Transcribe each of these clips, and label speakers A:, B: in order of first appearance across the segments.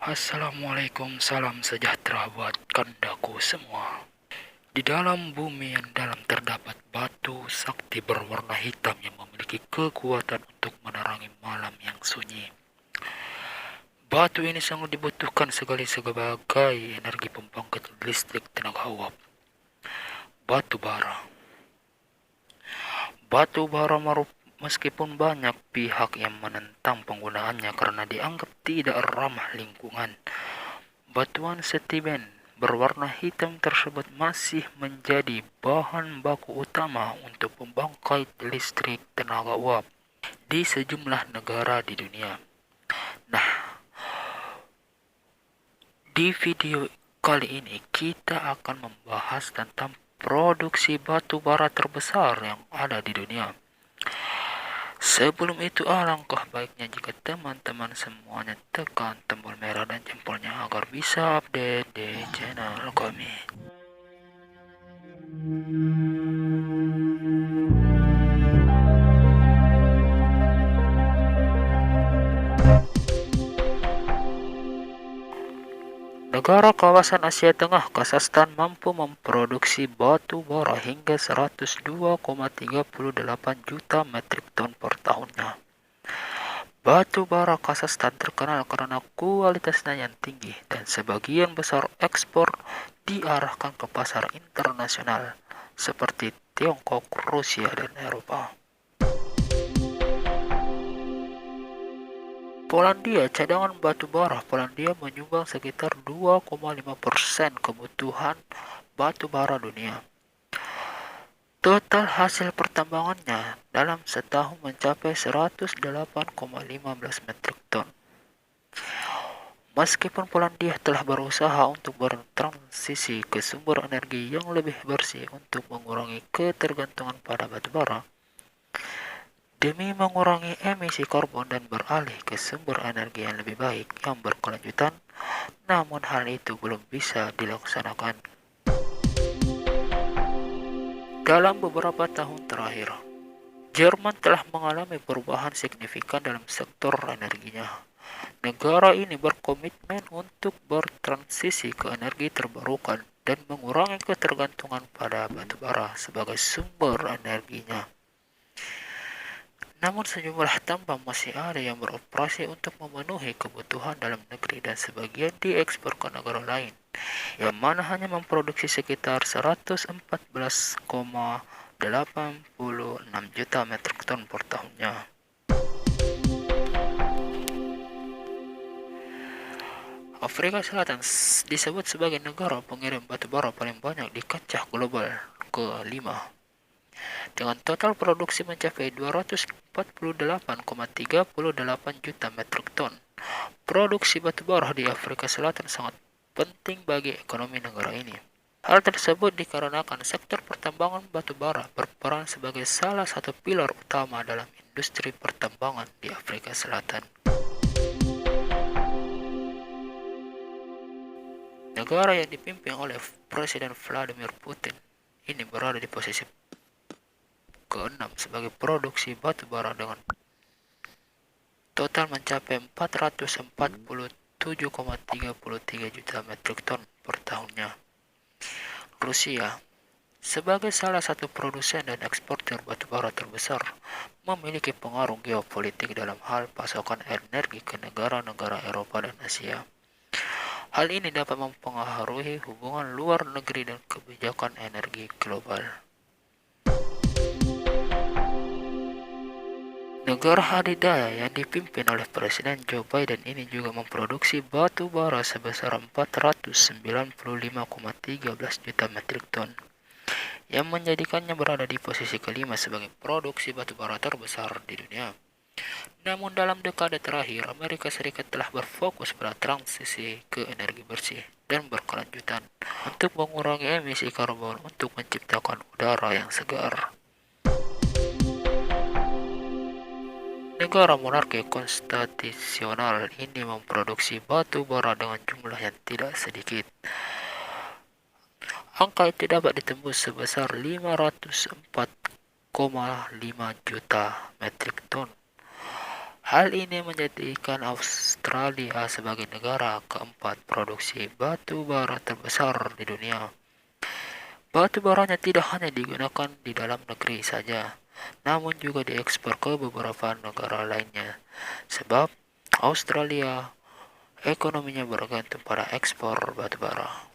A: Assalamualaikum, salam sejahtera buat kandaku semua. Di dalam bumi yang dalam terdapat batu sakti berwarna hitam yang memiliki kekuatan untuk menerangi malam yang sunyi. Batu ini sangat dibutuhkan sekali sebagai energi pembangkit listrik tenaga uap. Batu bara. Batu bara meskipun banyak pihak yang menentang penggunaannya karena dianggap tidak ramah lingkungan, batuan Steven berwarna hitam tersebut masih menjadi bahan baku utama untuk pembangkit listrik tenaga uap di sejumlah negara di dunia. Nah, di video kali ini kita akan membahas tentang produksi batu bara terbesar yang ada di dunia. Sebelum itu, alangkah baiknya jika teman-teman semuanya tekan tombol merah dan jempolnya agar bisa update di channel kami. Negara kawasan Asia Tengah, Kazakhstan mampu memproduksi batu bara hingga 102,38 juta metrik ton per tahunnya. Batu bara Kazakhstan terkenal karena kualitasnya yang tinggi dan sebagian besar ekspor diarahkan ke pasar internasional seperti Tiongkok, Rusia, dan Eropa. Polandia, cadangan batu bara Polandia menyumbang sekitar 2,5% kebutuhan batu bara dunia. Total hasil pertambangannya dalam setahun mencapai 108,15 metrik ton. Meskipun Polandia telah berusaha untuk bertransisi ke sumber energi yang lebih bersih untuk mengurangi ketergantungan pada batu bara, demi mengurangi emisi karbon dan beralih ke sumber energi yang lebih baik yang berkelanjutan, namun hal itu belum bisa dilaksanakan. Dalam beberapa tahun terakhir, Jerman telah mengalami perubahan signifikan dalam sektor energinya. Negara ini berkomitmen untuk bertransisi ke energi terbarukan dan mengurangi ketergantungan pada batu bara sebagai sumber energinya. Namun sejumlah tambang masih ada yang beroperasi untuk memenuhi kebutuhan dalam negeri dan sebagian diekspor ke negara lain, yang mana hanya memproduksi sekitar 114,86 juta metrik ton per tahunnya. Afrika Selatan disebut sebagai negara pengirim batu bara paling banyak di kancah global ke-5, dengan total produksi mencapai 248,38 juta metrik ton. Produksi batu bara di Afrika Selatan sangat penting bagi ekonomi negara ini. Hal tersebut dikarenakan sektor pertambangan batu bara berperan sebagai salah satu pilar utama dalam industri pertambangan di Afrika Selatan. Negara yang dipimpin oleh Presiden Vladimir Putin ini berada di posisi ke-6 sebagai produksi batu bara dengan total mencapai 447,33 juta metrik ton per tahunnya. Rusia, sebagai salah satu produsen dan eksportir batu bara terbesar, memiliki pengaruh geopolitik dalam hal pasokan energi ke negara-negara Eropa dan Asia. Hal ini dapat mempengaruhi hubungan luar negeri dan kebijakan energi global. Negara adidaya yang dipimpin oleh Presiden Joe Biden ini juga memproduksi batu bara sebesar 495,13 juta metrik ton, yang menjadikannya berada di posisi kelima sebagai produksi batu bara terbesar di dunia. Namun dalam dekade terakhir, Amerika Serikat telah berfokus pada transisi ke energi bersih dan berkelanjutan untuk mengurangi emisi karbon untuk menciptakan udara yang segar. Negara monarki konstitusional ini memproduksi batu bara dengan jumlah yang tidak sedikit. Angka itu dapat ditembus sebesar 504,5 juta metrik ton. Hal ini menjadikan Australia sebagai negara keempat produksi batu bara terbesar di dunia. Batu baranya tidak hanya digunakan di dalam negeri saja, namun juga diekspor ke beberapa negara lainnya. Sebab Australia ekonominya bergantung pada ekspor batu bara.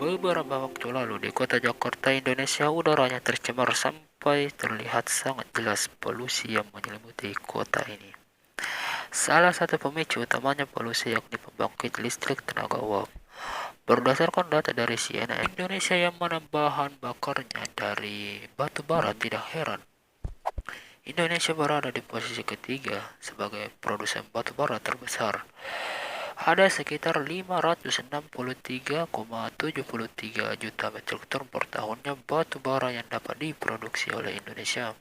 A: Beberapa waktu lalu di kota Jakarta, Indonesia, udaranya tercemar sampai terlihat sangat jelas polusi yang menyelimuti kota ini. Salah satu pemicu utamanya polusi yakni pembangkit listrik tenaga uap. Berdasarkan data dari CNN, Indonesia yang mana bahan bakarnya dari batu bara, tidak heran Indonesia berada di posisi ketiga sebagai produsen batu bara terbesar. Ada sekitar 563,73 juta metrik ton per tahunnya batu bara yang dapat diproduksi oleh Indonesia.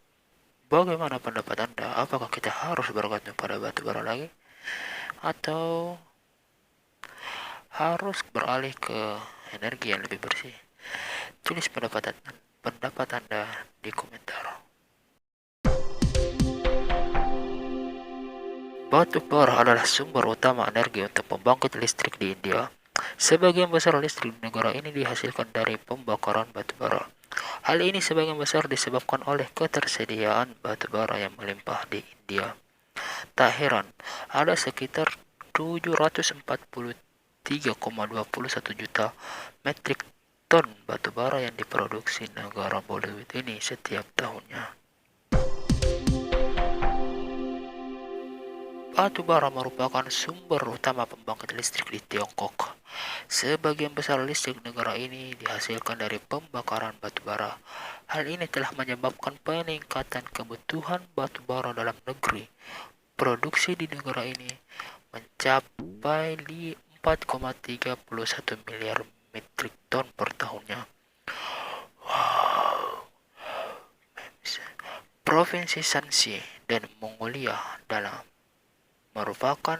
A: Bagaimana pendapat Anda? Apakah kita harus bergantung pada batu bara lagi? Atau harus beralih ke energi yang lebih bersih? Tulis pendapat Anda di komentar. Batu bara adalah sumber utama energi untuk pembangkit listrik di India. Sebagian besar listrik di negara ini dihasilkan dari pembakaran batu bara. Hal ini sebagian besar disebabkan oleh ketersediaan batu bara yang melimpah di India. Tak heran, ada sekitar 743,21 juta metrik ton batu bara yang diproduksi negara Bollywood ini setiap tahunnya. Batu bara merupakan sumber utama pembangkit listrik di Tiongkok. Sebagian besar listrik negara ini dihasilkan dari pembakaran batu bara. Hal ini telah menyebabkan peningkatan kebutuhan batu bara dalam negeri. Produksi di negara ini mencapai 4,31 miliar metrik ton per tahunnya. Wow. Provinsi Shanxi dan Mongolia merupakan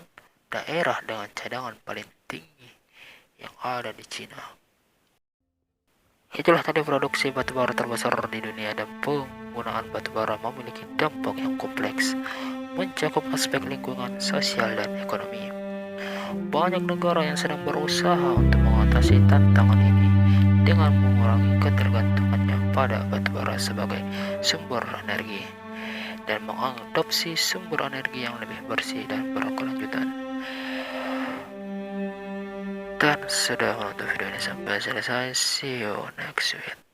A: daerah dengan cadangan paling tinggi yang ada di Cina. Itulah tadi produksi batubara terbesar di dunia, dan penggunaan batubara memiliki dampak yang kompleks, mencakup aspek lingkungan, sosial, dan ekonomi. Banyak negara yang sedang berusaha untuk mengatasi tantangan ini dengan mengurangi ketergantungannya pada batubara sebagai sumber energi dan mengadopsi sumber energi yang lebih bersih dan berkelanjutan. Dan sudah menonton video ini sampai selesai. See you next week.